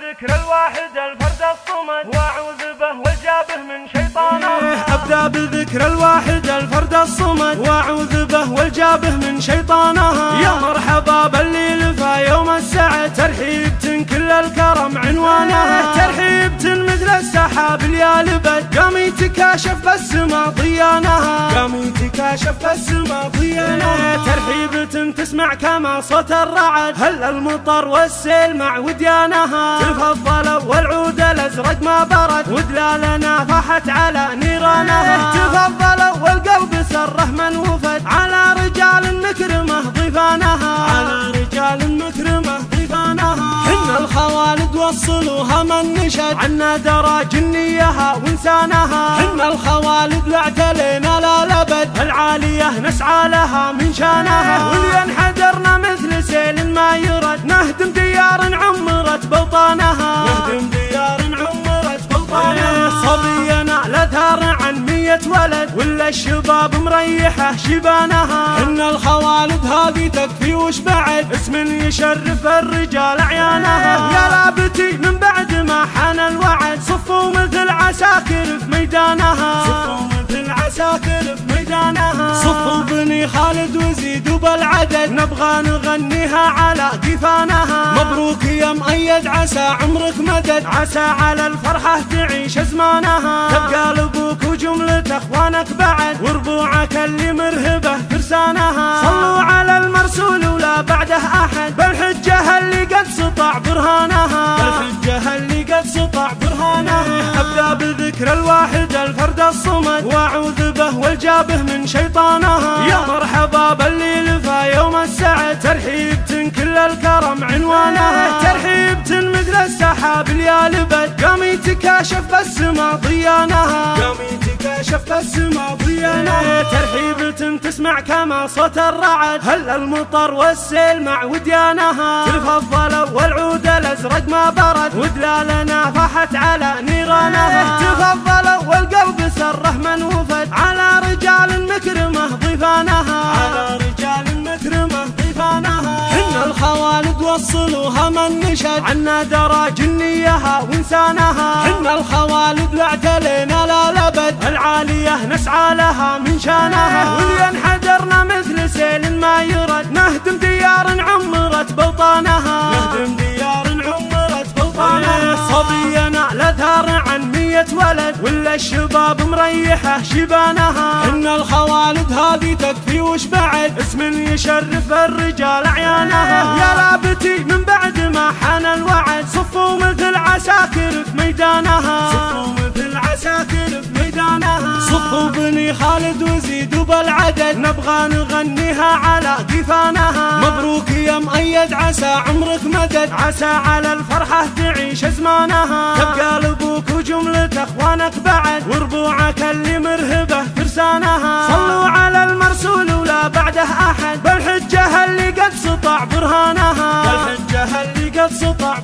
بذكر الواحد الفرد الصمد واعوذ به والجابه من شيطانه. ابدا بذكر الواحد الفرد الصمد واعوذ به والجابه من شيطانه. يا مرحبا باللي لفى يوم السعد ترحيبة كل الكرم عنوانه. ترحيبة مثل السحاب يا لبد قام يتكاشف بالسما ضيانها. قام يتكاشف بالسما ضيانها. ترحيبة تسمع كما صوت الرعد هل المطر والسيل مع وديانها. تفضلوا والعود الازرق ما برد ودلالنا فاحت على نيرانها. تفضلوا والقلب سره من وفد على رجال مكرمه ضيفانها. على رجال مكرمه ضيفانها. حنا الخوالد وصلوها من نشد عنا درى جنيها وانسانها. حنا الخوالد لا اعتلينا لا لبد العالية نسعى لها من شانها. واللي انحدرنا مثل سيل ما يرد نهدم ديار عمرت بوطانها. نهدم ديار عمرت بوطانها. صبينا لا ثار عن 100 ولد ولا الشباب مريحه شبانها. ان الخوالد هذه تكفي وش بعد اسم يشرف الرجال اعيانها. يا لابتي من بعد ما حان الوعد صفوا مثل عساكر في ميدانها. صفوا مثل عساكر في ميدانها. صفوا بني خالد وزيدوا بالعدد نبغى نغنيها على قفانها. مبروك يا مؤيد عسى عمرك مدد عسى على الفرحة تعيش ازمانها. تبقى لابوك وجملة اخوانك بعد وربوعك اللي مرهبه فرسانها. صلوا على المرسول ولا بعده احد بالحجة اللي قد سطع برهانها. بالحجة اللي قد سطع برهانها. ابدا بذكر الواحد الفرد الصمد واعوذ به والجابه من شيطانها. يا مرحبا باللي لفى يوم السعد ترحيبة كل الكرم عنوانها. ترحيبة مثل السحاب يا لبد قام يتكاشف بالسما ضيانها. قام يتكاشف بالسما ضيانها. ترحيبة تسمع كما صوت الرعد هل المطر والسيل مع وديانها. تفضلوا والعود الازرق ما برد ودلالنا فاحت على نيرانها. تفضلوا والقلب سره من وفد على رجال مكرمه ضيفانها. على رجال مكرمه ضيفانها. حنا الخوالد وصلوها من نشد عنا درى جنيها وانسانها. حنا الخوالد لا اعتلينا لا لبد العالية نسعى لها من شانها. واللي انحدرنا مثل سيل ما يرد نهدم ديار عمرت بوطانها. نهدم ديار عمرت بوطانها. صبينا لا ثار عن 100 ولد ولا الشباب مريحه شبانها. ان الخوالد هذه تكفي وش بعد اسم يشرف الرجال اعيانها. يا لابتي من بعد ما حان الوعد صفوا مثل عساكر في ميدانها. صفوا مثل عساكر في ميدانها. صفوا بني خالد وزيدوا بالعدد نبغى نغنيها على قفانها. مبروك يا مؤيد عسى عمرك مدد عسى على الفرحة تعيش ازمانها. تبقى لابوك وجملة اخوانك بعد وربوعك اللي مرهبه فرسانها. صلوا على المرسول ولا بعده احد بالحجة اللي قد سطع برهانها. بالحجة اللي قد سطع